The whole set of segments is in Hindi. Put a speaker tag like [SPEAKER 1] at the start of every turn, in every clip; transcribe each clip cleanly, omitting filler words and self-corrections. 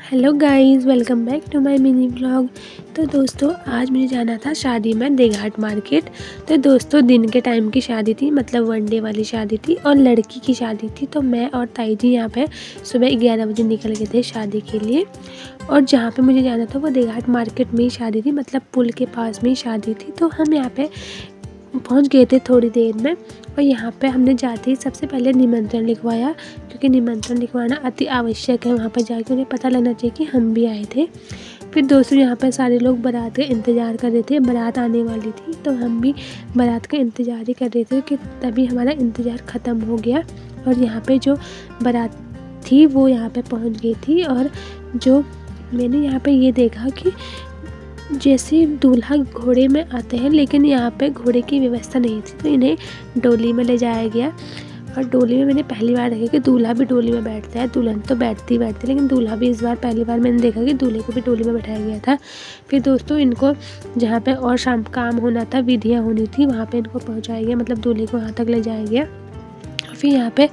[SPEAKER 1] Hello guys, welcome back to my mini vlog. तो दोस्तों, आज मुझे जाना था शादी में देघाट मार्केट। तो दोस्तों, दिन के टाइम की शादी थी, मतलब वन डे वाली शादी थी और लड़की की शादी थी। तो मैं और ताई जी यहाँ पे सुबह 11 बजे निकल गए थे शादी के लिए। और जहाँ पे मुझे जाना था वो देघाट मार्केट में ही शादी थी, मतलब पुल के पास में ही शादी थी। तो हम यहाँ पे पहुंच गए थे थोड़ी देर में। और यहाँ पे हमने जाते ही सबसे पहले निमंत्रण लिखवाया, क्योंकि निमंत्रण लिखवाना अति आवश्यक है। वहाँ पर जाके उन्हें पता लगना चाहिए कि हम भी आए थे। फिर दोस्तों, यहाँ पर सारे लोग बारात का इंतज़ार कर रहे थे, बारात आने वाली थी। तो हम भी बारात का इंतज़ार ही कर रहे थे कि तभी हमारा इंतज़ार ख़त्म हो गया। और यहाँ पे जो बारात थी वो यहाँ पे पहुँच गई थी। और जो मैंने यहाँ पे ये देखा कि जैसे दूल्हा घोड़े में आते हैं, लेकिन यहाँ पे घोड़े की व्यवस्था नहीं थी, तो इन्हें डोली में ले जाया गया। और डोली में मैंने पहली बार देखा कि दूल्हा भी डोली में बैठता है। दुल्हन तो बैठती लेकिन दूल्हा भी इस बार पहली बार मैंने देखा कि दूल्हे को भी डोली में बैठाया गया था। फिर दोस्तों, इनको जहाँ पे और शाम काम होना था, विधियाँ होनी थी, वहाँ पे इनको पहुँचाया गया, मतलब दूल्हे को वहाँ तक ले जाया गया। फिर यहाँ पे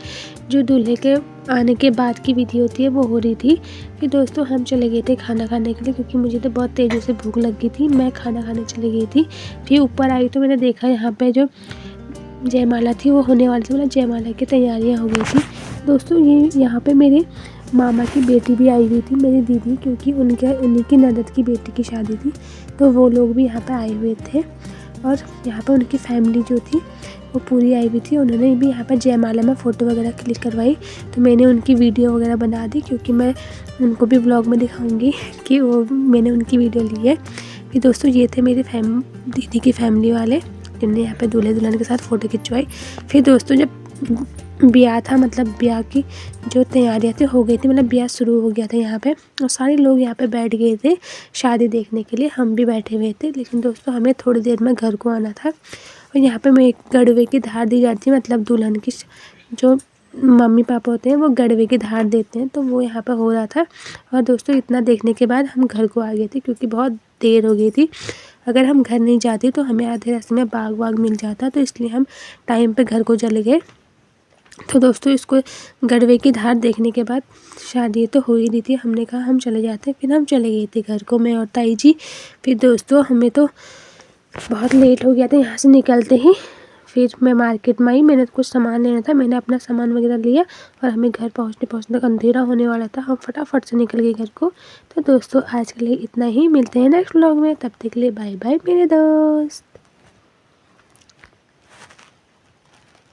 [SPEAKER 1] जो दूल्हे के आने के बाद की विधि होती है वो हो रही थी। फिर दोस्तों, हम चले गए थे खाना खाने के लिए, क्योंकि मुझे तो बहुत तेज़ी से भूख लग गई थी। मैं खाना खाने चली गई थी। फिर ऊपर आई तो मैंने देखा यहाँ पे जो जयमाला थी वो होने वाली थी, मतलब जयमाला की तैयारियाँ हो गई थी। दोस्तों, ये यहाँ पे मेरे मामा की बेटी भी आई हुई थी, मेरी दीदी, क्योंकि उन्हीं की ननद की बेटी की शादी थी। तो वो लोग भी यहाँ पे आए हुए थे। और यहाँ पे उनकी फैमिली जो थी वो पूरी आई हुई थी। उन्होंने भी यहाँ पर जयमाला में फ़ोटो वगैरह क्लिक करवाई। तो मैंने उनकी वीडियो वगैरह बना दी, क्योंकि मैं उनको भी व्लॉग में दिखाऊंगी कि वो मैंने उनकी वीडियो ली है। फिर दोस्तों, ये थे मेरे दीदी की फैमिली वाले, जिनने यहाँ पे दूल्हे दुल्हन के साथ फ़ोटो खिंचवाई। फिर दोस्तों, जब ब्याह था, मतलब ब्याह की जो तैयारियां थी हो गई थी, मतलब ब्याह शुरू हो गया था यहाँ पे, और सारे लोग यहाँ पे बैठ गए थे शादी देखने के लिए। हम भी बैठे हुए थे, लेकिन दोस्तों हमें थोड़ी देर में घर को आना था। और यहाँ पे मैं एक गड़वे की धार दी जाती है, मतलब दुल्हन की जो मम्मी पापा होते हैं वो गड़वे की धार देते हैं, तो वो यहाँ पर हो रहा था। और दोस्तों, इतना देखने के बाद हम घर को आ गए थे, क्योंकि बहुत देर हो गई थी। अगर हम घर नहीं जाते तो हमें आधे रास्ते में बाग वाग मिल जाता, तो इसलिए हम टाइम पे घर को चले गए। तो दोस्तों, इसको गड़वे की धार देखने के बाद शादी तो हो ही रही थी, हमने कहा हम चले जाते हैं। फिर हम चले गए थे घर को, मैं और ताई जी। फिर दोस्तों, हमें तो बहुत लेट हो गया था यहाँ से निकलते ही। फिर मैं मार्केट में आई, मैंने कुछ सामान लेना था, मैंने अपना सामान वगैरह लिया। और हमें घर पहुँचने तक अंधेरा होने वाला था, हम फटाफट से निकल गए घर को। तो दोस्तों, आज के लिए इतना ही, मिलते हैं नेक्स्ट व्लॉग में। तब तक के लिए बाय बाय मेरे दोस्त।